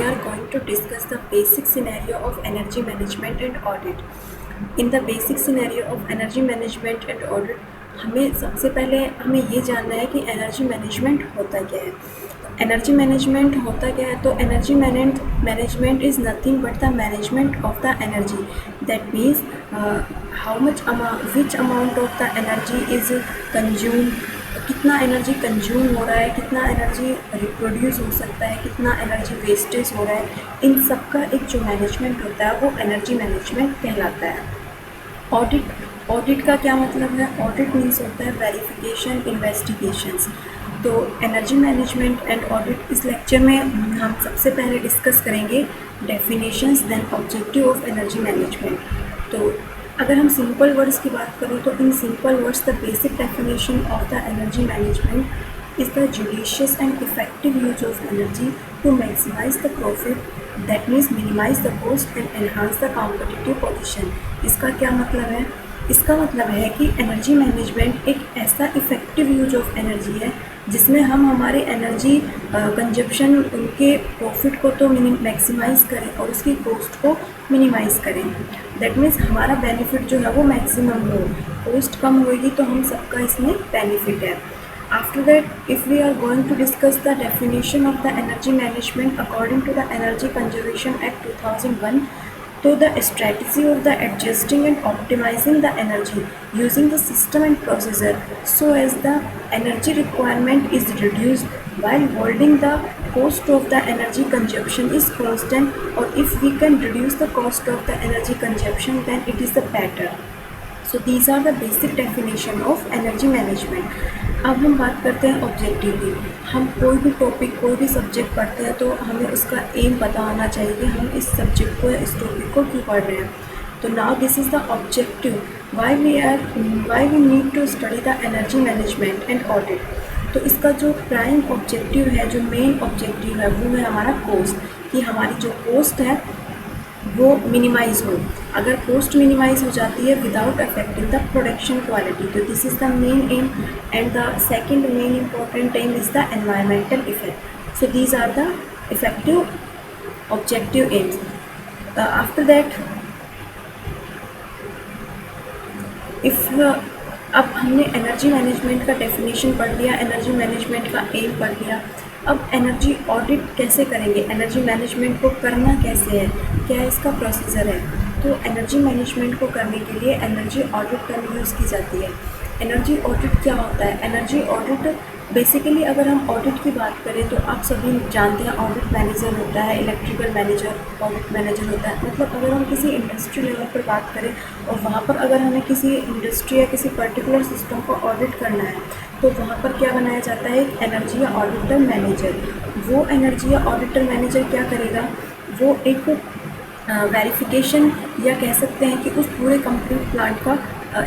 we are going to discuss the basic scenario of energy management and audit. In the basic scenario of energy management and audit, हमें सबसे पहले हमें ये जानना है कि एनर्जी मैनेजमेंट होता क्या है. एनर्जी मैनेजमेंट होता क्या है? तो energy management is nothing but the management of the energy. That means how much which amount of the energy is consume, कितना एनर्जी कंज्यूम हो रहा है, कितना एनर्जी रिप्रोड्यूस हो सकता है, कितना एनर्जी वेस्टेज हो रहा है. इन सब का एक जो मैनेजमेंट होता है वो एनर्जी मैनेजमेंट कहलाता है. ऑडिट का क्या मतलब है? ऑडिट मीन्स होता है वेरिफिकेशन, इन्वेस्टिगेशंस. तो एनर्जी मैनेजमेंट एंड ऑडिट इस लेक्चर में हम सबसे पहले डिस्कस करेंगे definitions, then objective of energy management. तो अगर हम सिंपल वर्ड्स की बात करें तो in simple words the basic definition of the energy management is the judicious and effective use of energy to maximise the profit, that means minimise the cost and enhance the competitive position. इसका क्या मतलब है? इसका मतलब है कि energy management एक ऐसा इफ़ेक्टिव यूज ऑफ एनर्जी है जिसमें हम हमारे एनर्जी कंजप्शन, उनके प्रॉफिट को तो मैक्सिमाइज़ करें और उसकी कॉस्ट को मिनिमाइज़ करें. दैट मीन्स हमारा बेनिफिट जो है वो मैक्सिमम हो. कॉस्ट कम होगी तो हम सबका इसमें बेनिफिट है. After that, if we are going to discuss the definition of the energy management according to the Energy Conservation Act 2001, so the strategy of the adjusting and optimizing the energy using the system and procedure so as the energy requirement is reduced while holding the cost of the energy consumption is constant, or if we can reduce the cost of the energy consumption then it is the better. So these are the basic definition of energy management. अब हम बात करते हैं objective की. हम कोई भी topic, कोई भी सब्जेक्ट पढ़ते हैं तो हमें उसका एम पता होना चाहिए कि हम इस सब्जेक्ट को या इस टॉपिक को क्यों पढ़ रहे हैं. तो now this is the objective why we need to study the energy management and audit. तो इसका जो प्राइम ऑब्जेक्टिव है, जो मेन ऑब्जेक्टिव है वो है हमारा कॉस्ट, कि हमारी जो कॉस्ट है वो मिनिमाइज़ हो. अगर कॉस्ट मिनिमाइज़ हो जाती है without affecting the production quality, तो this is the main aim. And the second main important aim is the environmental effect. So these are the effective objective aims. After that अब हमने energy management का definition पढ़ लिया, energy management का M पढ़ लिया. अब एनर्जी ऑडिट कैसे करेंगे, एनर्जी मैनेजमेंट को करना कैसे है, क्या इसका प्रोसीजर है. तो एनर्जी मैनेजमेंट को करने के लिए एनर्जी ऑडिट का यूज़ की जाती है. एनर्जी ऑडिट क्या होता है? एनर्जी ऑडिट बेसिकली अगर हम ऑडिट की बात करें तो आप सभी जानते हैं ऑडिट मैनेजर होता है, इलेक्ट्रिकल मैनेजर ऑडिट मैनेजर होता है. मतलब अगर हम किसी इंडस्ट्री लेवल पर बात करें और वहाँ पर अगर हमें किसी इंडस्ट्री या किसी पर्टिकुलर सिस्टम को ऑडिट करना है तो वहाँ पर क्या बनाया जाता है? एक एनर्जी या ऑडिटर मैनेजर. वो एनर्जी या ऑडिटर मैनेजर क्या करेगा? वो एक वेरिफिकेशन या कह सकते हैं कि उस पूरे कंप्लीट प्लांट का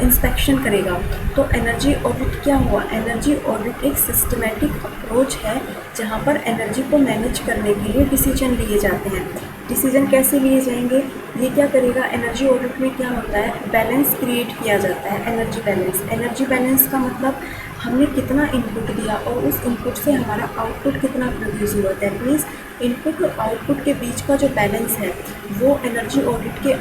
इंस्पेक्शन करेगा. तो एनर्जी ऑडिट क्या हुआ? एनर्जी ऑडिट एक सिस्टमेटिक अप्रोच है जहाँ पर एनर्जी को मैनेज करने के लिए डिसीजन लिए जाते हैं. डिसीजन कैसे लिए जाएंगे? ये क्या करेगा? एनर्जी ऑडिट में क्या होता है? बैलेंस क्रिएट किया जाता है. Energy balance. एनर्जी बैलेंस का मतलब हमने कितना इनपुट दिया और उस इनपुट से हमारा आउटपुट कितना प्रोड्यूस हुआ. दैट मीन्स इनपुट और आउटपुट के बीच का जो बैलेंस है वो एनर्जी ऑडिट के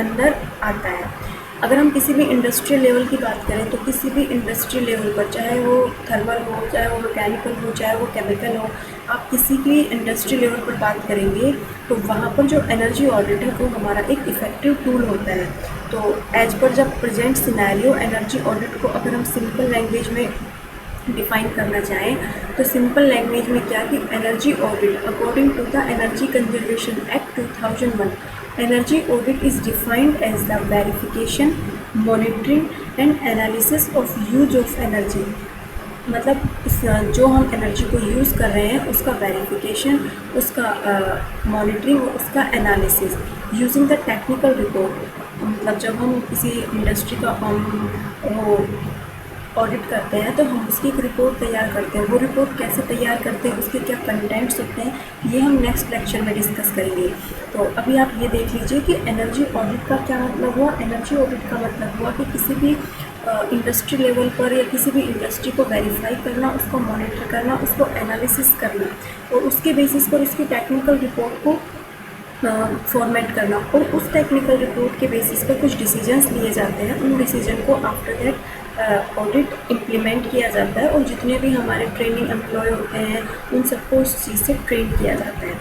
अंदर आता है. अगर हम किसी भी इंडस्ट्रियल लेवल की बात करें तो किसी भी इंडस्ट्रियल लेवल पर, चाहे वो थर्मल हो, चाहे वो मैकेनिकल हो, चाहे वो केमिकल हो, आप किसी भी इंडस्ट्रियल लेवल पर बात करेंगे तो वहाँ पर जो एनर्जी ऑडिट है वो हमारा एक इफ़ेक्टिव टूल होता है. तो एज पर जब प्रेजेंट सिनेरियो एनर्जी ऑडिट को अगर हम सिंपल लैंग्वेज में डिफ़ाइन करना चाहें तो सिंपल लैंग्वेज में क्या कि energy audit according to the energy conservation act 2001, energy audit is defined as the verification, monitoring and analysis of use of energy. मतलब जो हम एनर्जी को यूज़ कर रहे हैं उसका वेरिफिकेशन, उसका मॉनिटरिंग और उसका analysis using the technical report. मतलब जब हम किसी इंडस्ट्री का वो ऑडिट करते हैं तो हम उसकी एक रिपोर्ट तैयार करते हैं. वो रिपोर्ट कैसे तैयार करते हैं, उसके क्या कंटेंट्स होते हैं, ये हम नेक्स्ट लेक्चर में डिस्कस करेंगे. तो अभी आप ये देख लीजिए कि एनर्जी ऑडिट का क्या मतलब हुआ. एनर्जी ऑडिट का मतलब हुआ कि किसी भी इंडस्ट्री लेवल पर या किसी भी इंडस्ट्री को वेरीफाई करना, उसको मॉनिटर करना, उसको एनालिसिस करना और उसके बेसिस पर उसकी टेक्निकल रिपोर्ट को फॉर्मेट करना और उस टेक्निकल रिपोर्ट के बेसिस पर कुछ डिसीजंस लिए जाते हैं। उन डिसीजन को आफ्टर दैट ऑडिट इम्प्लीमेंट किया जाता है और जितने भी हमारे ट्रेनिंग एम्प्लॉय होते हैं उन सबको उस चीज़ से ट्रेन किया जाता है।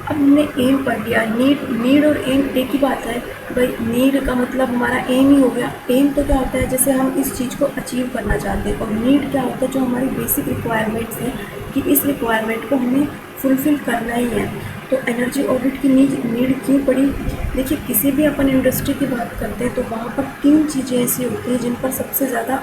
अब हमने एम पढ़ लिया, नीड और एम एक ही बात है भाई। नीड का मतलब हमारा एम ही हो गया। एम तो क्या होता है, जैसे हम इस चीज़ को अचीव करना चाहते हैं, और नीड क्या होता है, जो हमारी बेसिक रिक्वायरमेंट्स हैं कि इस रिक्वायरमेंट को हमें फुलफ़िल करना ही है। तो एनर्जी ऑडिट की नीड क्यों पड़ी? देखिए, किसी भी अपन इंडस्ट्री की बात करते हैं तो वहाँ पर 3 चीज़ें ऐसी होती हैं जिन पर सबसे ज़्यादा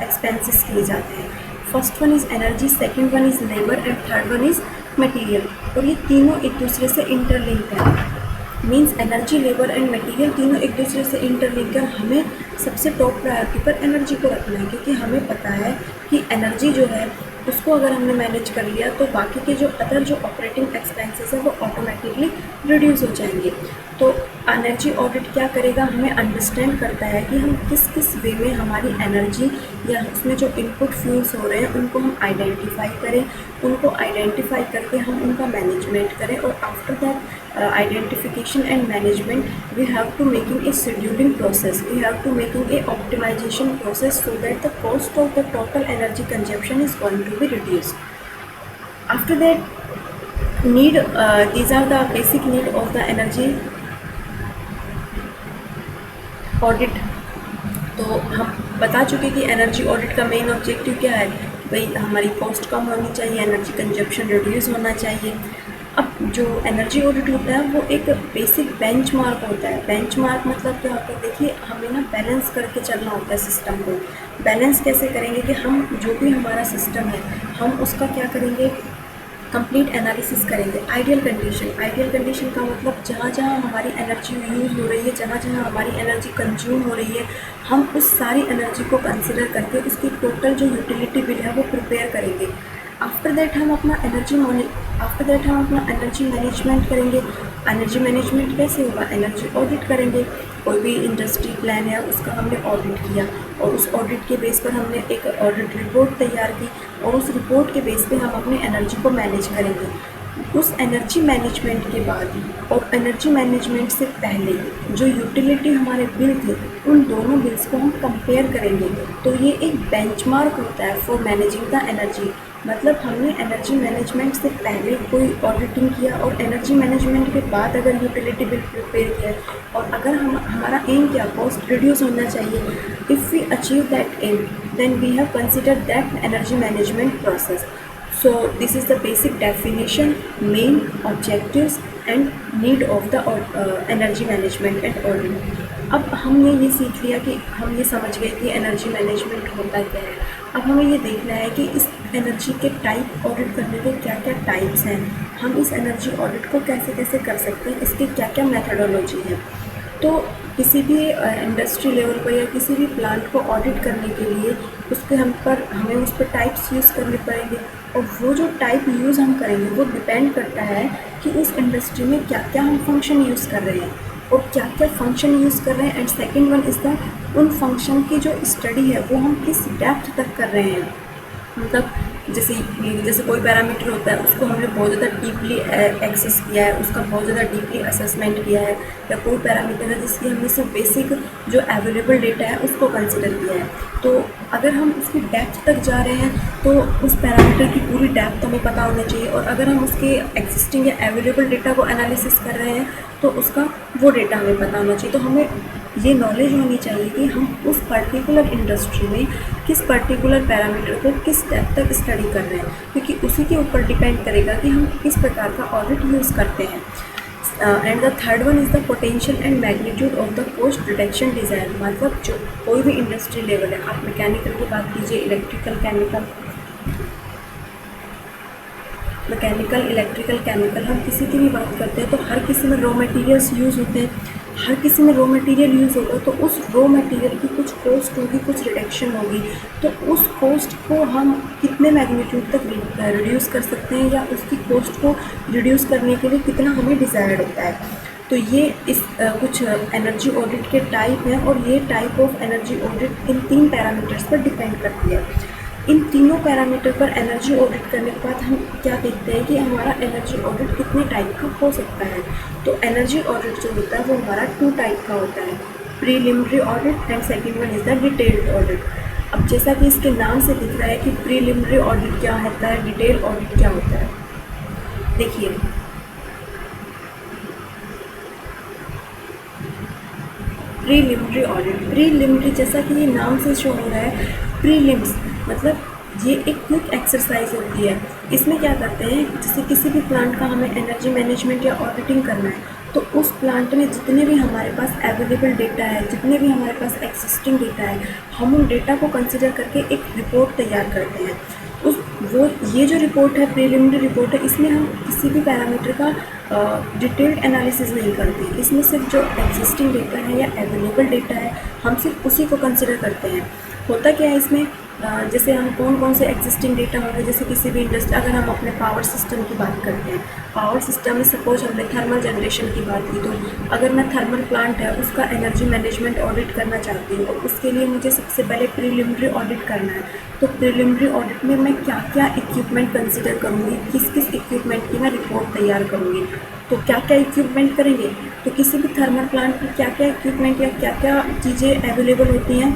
एक्सपेंसेस किए जाते हैं। First one is energy, second one is labour and third one is material. और ये तीनों एक दूसरे से इंटरलिंक है। Means energy, labour and material तीनों एक दूसरे से इंटरलिंक है। हमें सबसे टॉप प्रायोरिटी पर एनर्जी को रखना है, क्योंकि हमें पता है कि एनर्जी जो है उसको अगर हमने मैनेज कर लिया तो बाकी के जो अदर जो ऑपरेटिंग एक्सपेंसेस है वो ऑटोमेटिकली रिड्यूस हो जाएंगे। तो एनर्जी ऑडिट क्या करेगा, हमें अंडरस्टैंड करता है कि हम किस किस वे में हमारी एनर्जी या उसमें जो इनपुट फ्यूल्स हो रहे हैं उनको हम आइडेंटिफाई करें। उनको आइडेंटिफाई करके हम उनका मैनेजमेंट करें, और after that identification and management we have to making a scheduling process, we have to making a optimization process so that the cost of the total energy consumption is going to be reduced. After that need, these are the basic need of the energy audit. तो हम बता चुके कि energy audit का main objective क्या है, भाई हमारी कॉस्ट कम होनी चाहिए, एनर्जी कंजप्शन रिड्यूस होना चाहिए। अब जो एनर्जी ऑडिट होता है वो एक बेसिक बेंचमार्क होता है। बेंचमार्क मतलब क्या होता है, देखिए हमें ना बैलेंस करके चलना होता है सिस्टम को। बैलेंस कैसे करेंगे कि हम जो भी हमारा सिस्टम है हम उसका क्या करेंगे, कंप्लीट एनालिसिस करेंगे। आइडियल कंडीशन का मतलब जहाँ जहाँ हमारी एनर्जी यूज़ हो रही है, जहाँ जहाँ हमारी एनर्जी कंज्यूम हो रही है, हम उस सारी एनर्जी को कंसिडर करके उसकी टोटल जो यूटिलिटी बिल है वो प्रिपेयर करेंगे। आफ्टर दैट हम अपना एनर्जी मैनेजमेंट करेंगे। एनर्जी मैनेजमेंट कैसे होगा, एनर्जी ऑडिट करेंगे। कोई भी इंडस्ट्री प्लान है उसका हमने ऑडिट किया और उस ऑडिट के बेस पर हमने एक ऑडिट रिपोर्ट तैयार की और उस रिपोर्ट के बेस पे हम अपनी एनर्जी को मैनेज करेंगे। उस एनर्जी मैनेजमेंट के बाद और एनर्जी मैनेजमेंट से पहले जो यूटिलिटी हमारे बिल थे उन दोनों बिल्स को हम कंपेयर करेंगे। तो ये एक बेंचमार्क होता है फॉर मैनेजिंग द एनर्जी। मतलब हमने एनर्जी मैनेजमेंट से पहले कोई ऑडिटिंग किया और एनर्जी मैनेजमेंट के बाद अगर यूटिलिटी बिल प्रिपेयर किया और अगर हमारा एम क्या, कॉस्ट रिड्यूस होना चाहिए। If we achieve that aim then we have consider that energy management process. So this is the basic definition, main objectives and need of the energy management and audit. अब हमने ये सीख लिया कि हम ये समझ गए कि एनर्जी मैनेजमेंट होता क्या है। अब हमें ये देखना है कि इस एनर्जी के टाइप ऑडिट करने के क्या क्या टाइप्स हैं, हम इस एनर्जी ऑडिट को कैसे कैसे कर सकते हैं, इसकी क्या क्या मेथडोलॉजी है। तो किसी भी इंडस्ट्री लेवल पर या किसी भी प्लांट को ऑडिट करने के लिए हमें उस पर टाइप्स यूज़ करने पड़ेंगे और वो जो टाइप यूज़ हम करेंगे वो डिपेंड करता है कि उस इंडस्ट्री में क्या क्या हम फंक्शन यूज़ कर रहे हैं और क्या क्या फंक्शन यूज़ कर रहे हैं। And second one is the उन फंक्शन की जो स्टडी है वो हम किस डेप्थ तक कर रहे हैं। मतलब जैसे कोई पैरामीटर होता है उसको हमने बहुत ज़्यादा डीपली एक्सेस किया है, उसका बहुत ज़्यादा डीपली असेसमेंट किया है, या कोई पैरामीटर है जिसकी हमने सिर्फ बेसिक जो अवेलेबल डेटा है उसको कंसिडर किया है। तो अगर हम उसकी डेप्थ तक जा रहे हैं तो उस पैरामीटर की पूरी डेप्थ हमें पता होनी चाहिए, और अगर हम उसके एग्जिस्टिंग या अवेलेबल डेटा को एनालिसिस कर रहे हैं तो उसका वो डेटा हमें पता होना चाहिए। तो हमें ये नॉलेज होनी चाहिए कि हम उस पर्टिकुलर इंडस्ट्री में किस पर्टिकुलर पैरामीटर को किस डेप्थ तक स्टडी कर रहे हैं, क्योंकि उसी के ऊपर डिपेंड करेगा कि हम किस प्रकार का ऑडिट यूज़ करते हैं। And the third one is the potential and magnitude of the cost reduction desire. मतलब जो कोई भी इंडस्ट्री लेवल है, आप मैकेनिकल की बात कीजिए, इलेक्ट्रिकल, केमिकल, हम किसी की भी बात करते हैं तो हर किसी में रॉ मटेरियल्स यूज़ होते हैं। हर किसी में रॉ मटेरियल यूज़ होगा तो उस रॉ मटेरियल की कुछ कॉस्ट होगी, कुछ रिडक्शन होगी। तो उस कॉस्ट को हम कितने मैग्नीट्यूड तक रिड्यूस कर सकते हैं या उसकी कॉस्ट को रिड्यूस करने के लिए कितना हमें डिज़ायर्ड होता है। तो ये इस कुछ एनर्जी ऑडिट के टाइप हैं और ये type of energy audit in 3 parameters पर डिपेंड करती है। इन तीनों पैरामीटर पर एनर्जी ऑडिट करने के बाद हम क्या देखते हैं कि हमारा एनर्जी ऑडिट कितने टाइप का हो सकता है। तो एनर्जी ऑडिट जो होता है वो हमारा 2 टाइप का होता है, preliminary audit and second one is the detailed audit. अब जैसा कि इसके नाम से दिख रहा है कि प्रीलिमिनरी ऑडिट क्या होता है, डिटेल ऑडिट क्या होता है। देखिए प्रीलिमिनरी ऑडिट, प्रीलिमिनरी जैसा कि ये नाम से शो हो रहा है, प्रीलिम्स मतलब ये एक क्विक एक्सरसाइज होती है। इसमें क्या करते हैं, जैसे किसी भी प्लांट का हमें एनर्जी मैनेजमेंट या ऑडिटिंग करना है तो उस प्लांट में जितने भी हमारे पास अवेलेबल डेटा है, जितने भी हमारे पास एक्सिस्टिंग डेटा है, हम उन डेटा को कंसिडर करके एक रिपोर्ट तैयार करते हैं। ये जो रिपोर्ट है, प्रीलिमिनरी रिपोर्ट है, इसमें हम किसी भी पैरामीटर का डिटेल्ड एनालिसिस नहीं करते। इसमें सिर्फ जो एक्जिस्टिंग डेटा है या अवेलेबल डेटा है हम सिर्फ उसी को कंसिडर करते हैं। होता क्या है इसमें, जैसे हम कौन से एक्जिस्टिंग डेटा होंगे, जैसे किसी भी इंडस्ट्री, अगर हम अपने पावर सिस्टम की बात करते हैं, पावर सिस्टम में सपोज हमने थर्मल जनरेशन की बात की, तो अगर मैं थर्मल प्लांट है उसका एनर्जी मैनेजमेंट ऑडिट करना चाहती हूँ और उसके लिए मुझे सबसे पहले प्रीलिमिनरी ऑडिट करना है। तो प्रीलिमिनरी ऑडिट में मैं क्या क्या इक्विपमेंट कंसिडर करूँगी, किस किस इक्विपमेंट की मैं रिपोर्ट तैयार करूँगी। तो क्या क्या इक्विपमेंट करेंगे, तो किसी भी थर्मल प्लांट में क्या क्या इक्विपमेंट या क्या क्या चीज़ें अवेलेबल होती हैं,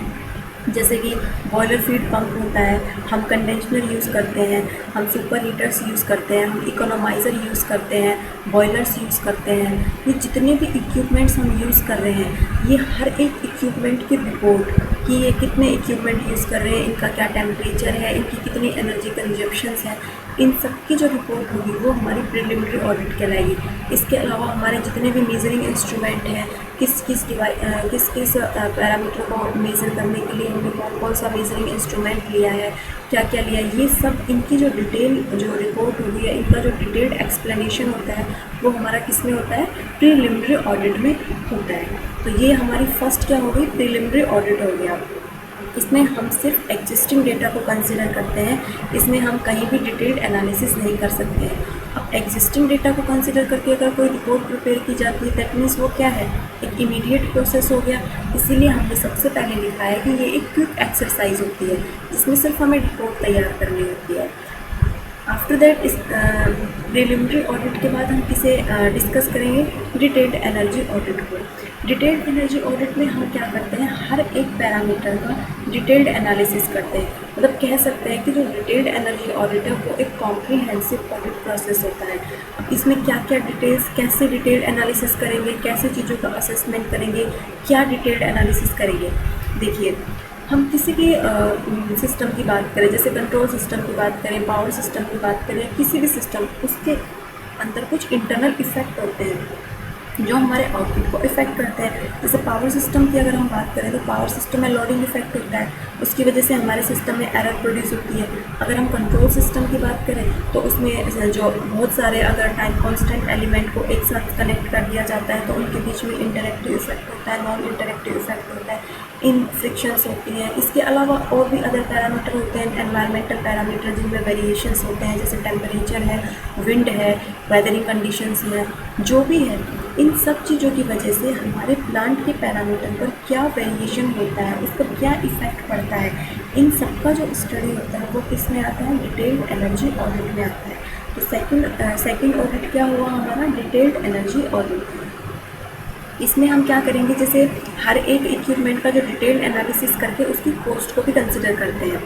जैसे कि बॉयलर फीड पंप होता है, हम कंडेंसर यूज़ करते हैं, हम सुपर हीटर्स यूज़ करते हैं, हम इकोनोमाइज़र यूज़ करते हैं, बॉयलर्स यूज़ करते हैं। ये जितने भी इक्विपमेंट्स हम यूज़ कर रहे हैं, ये हर एक इक्विपमेंट की रिपोर्ट कि ये कितने इक्विपमेंट यूज़ कर रहे हैं, इनका क्या टेम्परेचर है, इनकी कितनी एनर्जी कंजप्शंस है, इन सब की जो रिपोर्ट होगी वो हमारी प्रीलिमिनरी ऑडिट कहलाएगी। इसके अलावा हमारे जितने भी मेजरिंग इंस्ट्रूमेंट हैं, किस किस पैरामीटर को मेज़र करने के लिए हमने कौन सा मेजरिंग इंस्ट्रूमेंट लिया है, क्या क्या लिया है, ये सब इनकी जो डिटेल जो रिपोर्ट होगी है, इनका जो डिटेल्ड एक्सप्लेनेशन होता है वो हमारा किस में होता है, प्रीलिमिनरी ऑडिट में होता है। तो ये हमारी फर्स्ट क्या हो गई, प्रीलिमिनरी ऑडिट हो गया। इसमें हम सिर्फ एग्जिस्टिंग डेटा को कंसिडर करते हैं, इसमें हम कहीं भी डिटेल्ड एनालिसिस नहीं कर सकते हैं। अब एग्जिस्टिंग डेटा को कंसिडर करके अगर कोई रिपोर्ट प्रिपेयर की जाती है, दैट मीन्स वो क्या है, एक इमीडिएट प्रोसेस हो गया। इसीलिए हमने सबसे पहले लिखा है कि ये एक क्विक एक्सरसाइज होती है जिसमें सिर्फ हमें रिपोर्ट तैयार करनी होती है। आफ्टर दैट इस प्रीलिमिनरी ऑडिट के बाद हम किसे डिस्कस करेंगे, डिटेल्ड एनर्जी ऑडिट को। डिटेल्ड एनर्जी ऑडिट में हम क्या करते हैं, हर एक पैरामीटर का डिटेल्ड एनालिसिस करते हैं। मतलब कह सकते हैं कि जो डिटेल्ड एनर्जी ऑडिट है वो एक कॉम्प्रिहेंसिव ऑडिट प्रोसेस होता है। अब इसमें क्या क्या डिटेल्स, कैसे डिटेल्ड एनालिसिस करेंगे, कैसे चीज़ों का असेसमेंट करेंगे, क्या डिटेल्ड एनालिसिस करेंगे। देखिए हम किसी भी सिस्टम की बात करें, जैसे कंट्रोल सिस्टम की बात करें, पावर सिस्टम की बात करें, किसी भी सिस्टम, उसके अंदर कुछ इंटरनल इफेक्ट होते हैं जो हमारे आउटपुट को इफ़ेक्ट करते हैं। जैसे पावर सिस्टम की अगर हम बात करें तो पावर सिस्टम में लोडिंग इफेक्ट होता है, उसकी वजह से हमारे सिस्टम में एरर प्रोड्यूस होती है। अगर हम कंट्रोल सिस्टम की बात करें तो उसमें जो बहुत सारे अगर टाइम कांस्टेंट एलिमेंट को एक साथ कनेक्ट कर दिया जाता है तो उनके बीच में इंटरेक्टिव इफेक्ट होता है, नॉन इंटरेक्टिव इफेक्ट होता है, इन फ्रिक्शंस होती हैं। इसके अलावा और भी अदर पैरामीटर होते हैं, एनवायरमेंटल पैरामीटर जिनमें वेरिएशंस होते हैं, जैसे टेम्परेचर है, विंड है, वेदरिंग कंडीशंस हैं, जो भी है, इन सब चीज़ों की वजह से हमारे प्लांट के पैरामीटर पर क्या वेरिएशन होता है, उस पर क्या इफ़ेक्ट पड़ता है, इन सब का जो स्टडी होता है वो किस में आता है, डिटेल्ड एनर्जी ऑडिट में आता है। तो सेकंड ऑडिट क्या हुआ हमारा, डिटेल्ड एनर्जी ऑडिट। इसमें हम क्या करेंगे, जैसे हर एक इक्विपमेंट का जो डिटेल्ड एनालिसिस करके उसकी कॉस्ट को भी कंसिडर करते हैं।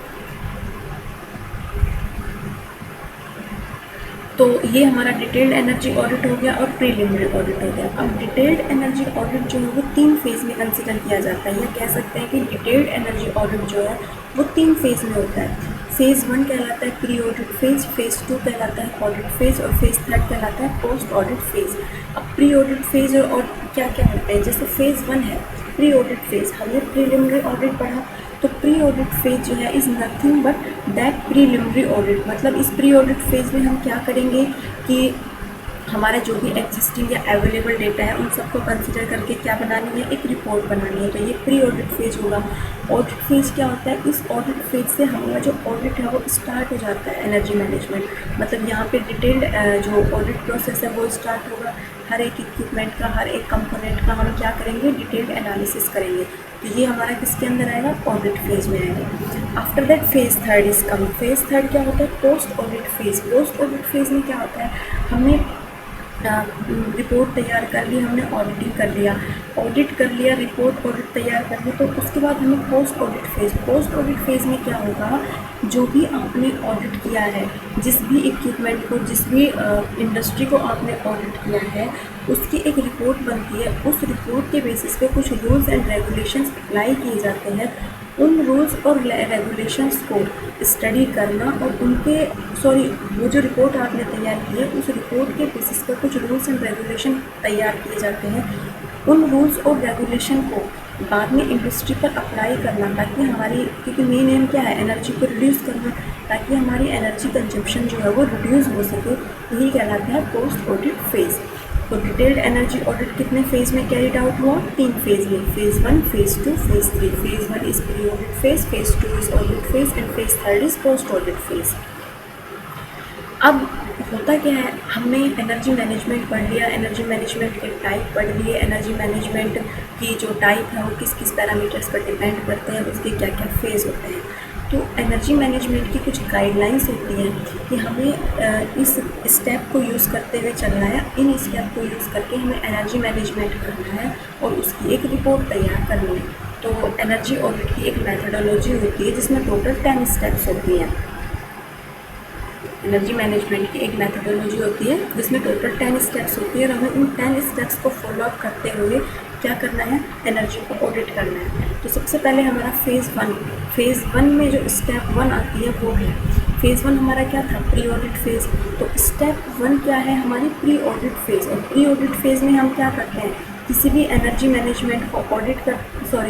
तो ये हमारा डिटेल्ड एनर्जी ऑडिट हो गया और प्रीलिमिनरी ऑडिट हो गया। अब डिटेल्ड एनर्जी ऑडिट जो है वो 3 फेज़ में कंसिडर किया जाता है, या कह सकते हैं कि डिटेल्ड एनर्जी ऑडिट जो है वो 3 फेज़ में होता है। फेज़ 1 कहलाता है प्री ऑडिट फेज़, फेज़ 2 कहलाता है ऑडिट फेज़ और फेज़ 3 कहलाता है पोस्ट ऑडिट फेज़। अब प्री ऑडिट फेज़ और क्या क्या होते हैं, जैसे फेज़ 1 है प्री ऑडिट फेज़, हमने प्रीलिमिनरी ऑडिट पढ़ा, तो प्री ऑडिट फेज़ जो है is nothing but that preliminary audit. मतलब इस प्री ऑडिट फेज़ में हम क्या करेंगे कि हमारा जो भी एग्जिस्टिंग या अवेलेबल डेटा है उन सबको कंसिडर करके क्या बनानी है, एक रिपोर्ट बनानी है। तो ये प्री ऑडिट फेज होगा। ऑडिट फेज क्या होता है, इस ऑडिट फेज से हमारा जो ऑडिट है वो स्टार्ट हो जाता है एनर्जी मैनेजमेंट। मतलब यहाँ पे डिटेल्ड जो ऑडिट प्रोसेस है वो स्टार्ट होगा। हर एक इक्विपमेंट का, हर एक कंपोनेंट का हम क्या करेंगे, डिटेल्ड एनालिसिस करेंगे। तो ये हमारा किसके अंदर आएगा, ऑडिट फेज में आएगा। After that phase third is come. Phase third क्या होता है, post audit phase. Post audit phase में क्या होता है, हमने रिपोर्ट तैयार कर ली, हमने ऑडिटिंग कर लिया, ऑडिट कर लिया, रिपोर्ट ऑडिट तैयार कर ली, तो उसके बाद हमें post audit phase. Post audit phase में क्या होगा, जो भी आपने ऑडिट किया है, जिस भी इक्विपमेंट को, जिस भी इंडस्ट्री को आपने ऑडिट किया है, उसकी एक रिपोर्ट बनती है। उस रिपोर्ट के बेसिस पे कुछ रूल्स एंड रेगुलेशंस अप्लाई किए जाते हैं। उन रूल्स और रेगुलेशंस को स्टडी करना और वो जो रिपोर्ट आपने तैयार की है, उस रिपोर्ट के बेसिस पर कुछ रूल्स एंड रेगुलेशन तैयार किए जाते हैं। उन रूल्स और रेगुलेशन को बाद में इंडस्ट्री पर अप्लाई करना, ताकि हमारी, क्योंकि मेन एम क्या है, एनर्जी को रिड्यूस करना, ताकि हमारी एनर्जी कंजप्शन जो है वो रिड्यूस हो सके। यही कहलाता है पोस्ट ऑडिट फेज। तो डिटेल्ड एनर्जी ऑडिट कितने फेज में कैरिड आउट हुआ, 3 फेज में, phase 1, phase 2, phase 3। Phase 1 is pre audit phase, phase 2 is audit phase and phase 3 is post audit phase. अब होता क्या है, हमने एनर्जी मैनेजमेंट पढ़ लिया, एनर्जी मैनेजमेंट के टाइप पढ़ लिए, एनर्जी मैनेजमेंट की जो टाइप है वो किस किस पैरामीटर्स पर डिपेंड करते हैं, उसके क्या क्या फेज होते हैं। तो एनर्जी मैनेजमेंट की कुछ गाइडलाइंस होती हैं कि हमें इस स्टेप को यूज़ करते हुए चलना है, इन स्टेप को यूज़ करके हमें एनर्जी मैनेजमेंट करना है और उसकी एक रिपोर्ट तैयार करनी है। तो एनर्जी ऑडिट की एक मेथडोलॉजी होती है जिसमें टोटल 10 स्टेप्स होती हैं। एनर्जी मैनेजमेंट की एक मेथडोलॉजी होती है जिसमें टोटल 10 स्टेप्स होती है और हमें उन 10 स्टेप्स को फॉलो अप करते हुए क्या करना है, एनर्जी को ऑडिट करना है। तो सबसे पहले हमारा फेज़ वन में जो स्टेप 1 आती है वो है, फेज़ 1 हमारा क्या था, प्री ऑडिट फेज़। तो स्टेप 1 क्या है, हमारी प्री ऑडिट फेज़। और प्री ऑडिट फेज़ में हम क्या करते हैं, किसी भी एनर्जी मैनेजमेंट को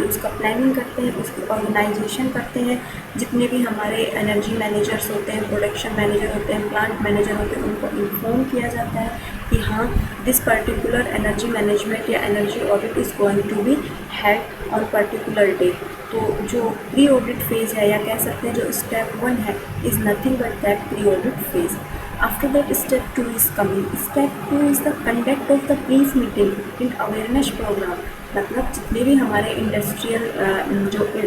उसका प्लानिंग करते हैं, उसकी ऑर्गेनाइजेशन करते हैं। जितने भी हमारे एनर्जी मैनेजर्स होते हैं, प्रोडक्शन मैनेजर होते हैं, प्लांट मैनेजर होते हैं, उनको इन्फॉर्म किया जाता है कि हाँ, दिस पर्टिकुलर एनर्जी मैनेजमेंट या energy audit is going to be had on particular day. तो जो प्री ऑडिट फेज़ है, या कह सकते हैं जो स्टेप 1 है, is nothing but that pre audit phase. After that, step 2 is coming. Step 2 is the conduct of the brief meeting in awareness program. मतलब जितने भी हमारे इंडस्ट्रियल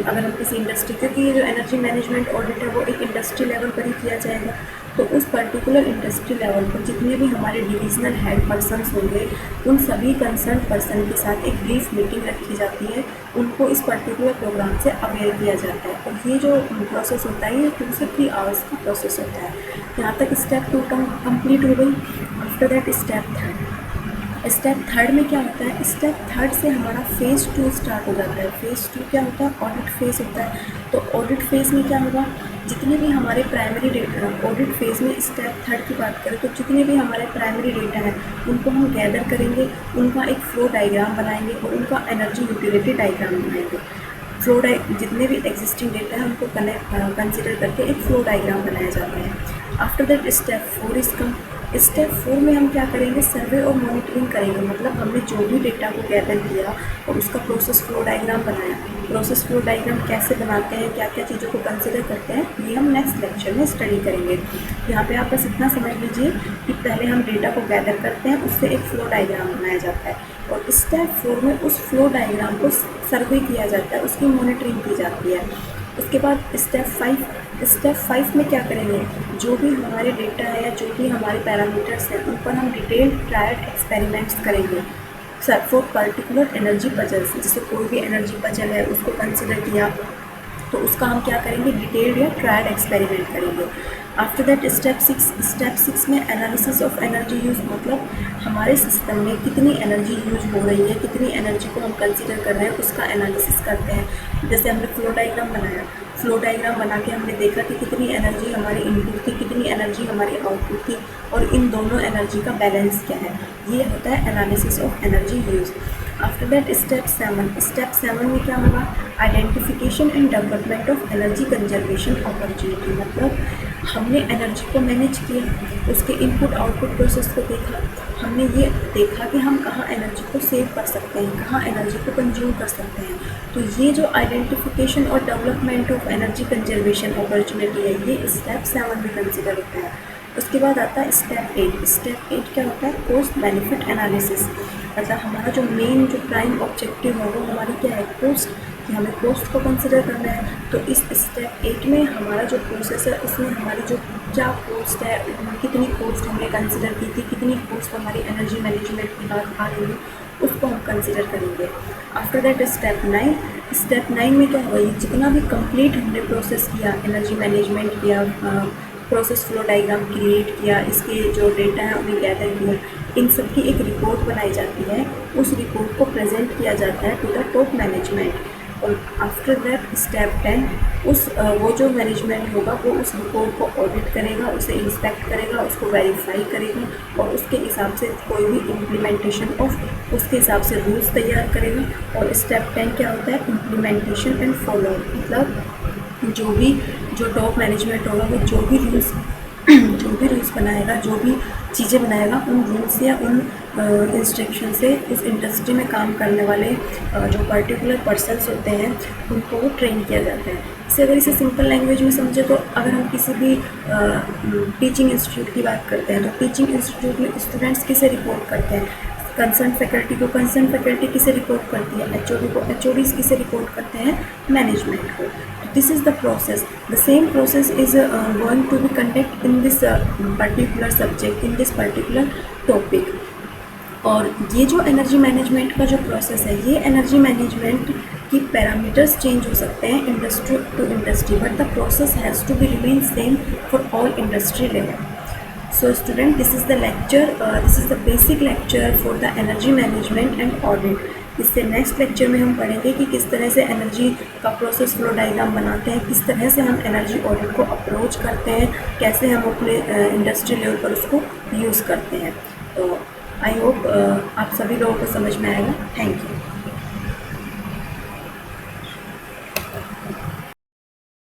अगर हम किसी इंडस्ट्री, क्योंकि ये जो एनर्जी मैनेजमेंट ऑडिट है वो एक इंडस्ट्री लेवल पर ही किया जाएगा, तो उस पर्टिकुलर इंडस्ट्री लेवल पर जितने भी हमारे डिविजनल हेड पर्सनस होंगे, उन सभी कंसर्न पर्सन के साथ एक ब्रीफ मीटिंग रखी जाती है, उनको इस पर्टिकुलर प्रोग्राम से अवेयर किया जाता है। और ये जो प्रोसेस होता है ये 2 से 3 आवर्स का प्रोसेस होता है। यहाँ तक स्टेप 2 कंप्लीट हो गई। आफ्टर दैट स्टेप थर्ड में क्या होता है, स्टेप थर्ड से हमारा फेज़ 2 स्टार्ट हो जाता है। फेज़ 2 क्या होता है, ऑडिट फेज़ होता है। तो ऑडिट फेज़ में क्या होगा, जितने भी हमारे प्राइमरी डेटा, ऑडिट फेज़ में स्टेप थर्ड की बात करें तो जितने भी हमारे प्राइमरी डेटा हैं उनको हम गैदर करेंगे, उनका एक फ्लो डायग्राम बनाएंगे और उनका एनर्जी यूटिलिटी डायग्राम बनाएंगे। जितने भी एग्जिस्टिंग डेटा है उनको कंसिडर करके एक फ्लो डायग्राम बनाया जाता है। After that step 4 is come. Step 4 में हम क्या करेंगे, सर्वे और मॉनिटरिंग करेंगे। मतलब हमने जो भी डेटा को गैदर किया और उसका प्रोसेस फ्लो डायग्राम बनाया। प्रोसेस फ्लो डायग्राम कैसे बनाते हैं, क्या क्या चीज़ों को कंसिडर करते हैं, ये हम नेक्स्ट लेक्चर में स्टडी करेंगे। यहाँ पे आप बस इतना समझ लीजिए कि पहले हम डेटा को गैदर करते हैं, उससे एक फ्लो डायग्राम बनाया जाता है और स्टेप 4 में उस फ्लो डायग्राम को सर्वे किया जाता है, उसकी मॉनिटरिंग की जाती है। उसके बाद स्टेप 5 में क्या करेंगे, जो भी हमारे डेटा है या जो भी हमारे पैरामीटर्स हैं उन पर हम डिटेल्ड ट्रायड एक्सपेरिमेंट्स करेंगे फॉर पर्टिकुलर एनर्जी पजल्स। जैसे कोई भी एनर्जी पजल है उसको कंसिडर किया तो उसका हम क्या करेंगे, डिटेल्ड या ट्रायड एक्सपेरिमेंट करेंगे। आफ्टर दैट स्टेप 6 में एनालिसिस ऑफ एनर्जी यूज़, मतलब हमारे सिस्टम में कितनी एनर्जी यूज हो रही है, कितनी एनर्जी को हम कंसिडर कर रहे हैं, उसका एनालिसिस करते हैं। जैसे हमने फ्लो डायग्राम बनाया, फ्लो डायग्राम बना के हमने देखा कि कितनी एनर्जी हमारी इनपुट थी, कितनी एनर्जी हमारी आउटपुट थी और इन दोनों एनर्जी का बैलेंस क्या है। ये होता है analysis of energy use. After that step 7 में क्या होगा, identification and development of energy conservation opportunity. मतलब हमने एनर्जी को मैनेज किया, उसके इनपुट आउटपुट प्रोसेस को देखा, हमने ये देखा कि हम कहाँ एनर्जी को सेव कर सकते हैं, कहाँ एनर्जी को कंज्यूम कर सकते हैं। तो ये जो आइडेंटिफिकेशन और development of energy conservation opportunity है, ये स्टेप 7 में कंसिडर होता है। उसके बाद आता है स्टेप 8। स्टेप 8 क्या होता है? Cost benefit analysis. मतलब हमारा जो मेन जो प्राइम ऑब्जेक्टिव है वो हमारी क्या है? कॉस्ट, कि हमें कॉस्ट को कंसिडर करना है। तो इस स्टेप 8 में हमारा जो प्रोसेस है उसमें हमारी जो क्या कॉस्ट है, कितनी कॉस्ट हमने कंसिडर की थी, कितनी कॉस्ट हमारी एनर्जी मैनेजमेंट की बात आ रही है, उसको हम कंसिडर करेंगे। After that step 9। स्टेप 9 में क्या होगा? ये जितना भी कंप्लीट हमने प्रोसेस किया, एनर्जी मैनेजमेंट किया, प्रोसेस फ्लो डायग्राम क्रिएट किया, इसके जो डेटा है उन्हें गैदर किया, इन सब की एक रिपोर्ट बनाई जाती है। उस रिपोर्ट को प्रेजेंट किया जाता है टू द टॉप मैनेजमेंट। और आफ्टर दैट स्टेप 10, वो जो मैनेजमेंट होगा वो उस रिपोर्ट को ऑडिट करेगा, उसे इंस्पेक्ट करेगा, उसको वेरीफाई करेगा और उसके हिसाब से कोई भी इम्प्लीमेंटेशन ऑफ उसके हिसाब से रूल्स तैयार करेगा। और स्टेप 10 क्या होता है? Implementation and follow. मतलब जो टॉप मैनेजमेंट होगा वो जो भी रूल्स बनाएगा, जो भी चीज़ें बनाएगा, उन रूल्स या उन इंस्ट्रक्शन से उस इंडस्ट्री में काम करने वाले जो पर्टिकुलर पर्सन्स होते हैं उनको वो ट्रेन किया जाता है। अगर इसे सिंपल लैंग्वेज में समझे तो अगर हम किसी भी टीचिंग इंस्टीट्यूट की बात करते हैं तो टीचिंग इंस्टीट्यूट में स्टूडेंट्स किसे रिपोर्ट करते हैं? कंसर्न फैकल्टी को कंसर्न फैकल्टी किसे रिपोर्ट करती है? एचओडी को एचओडीज किसे रिपोर्ट करते हैं? मैनेजमेंट को। This is the process. The same process is going to be conduct in this particular subject, in this particular topic. और ये जो एनर्जी मैनेजमेंट का जो प्रोसेस है, ये एनर्जी मैनेजमेंट की पैरामीटर्स चेंज हो सकते हैं industry to industry, but the process has to be remain same for all industry level. So student, this is the lecture, this is the basic lecture for the energy management and audit. इससे next lecture में हम पढ़ेंगे कि किस तरह से energy का process flow diagram बनाते हैं, किस तरह से हम एनर्जी ऑडिट को अप्रोच करते हैं, कैसे हम अपने इंडस्ट्री लेवल पर उसको यूज़ करते हैं। तो आई होप आप सभी लोगों को समझ में आएगा। Thank you.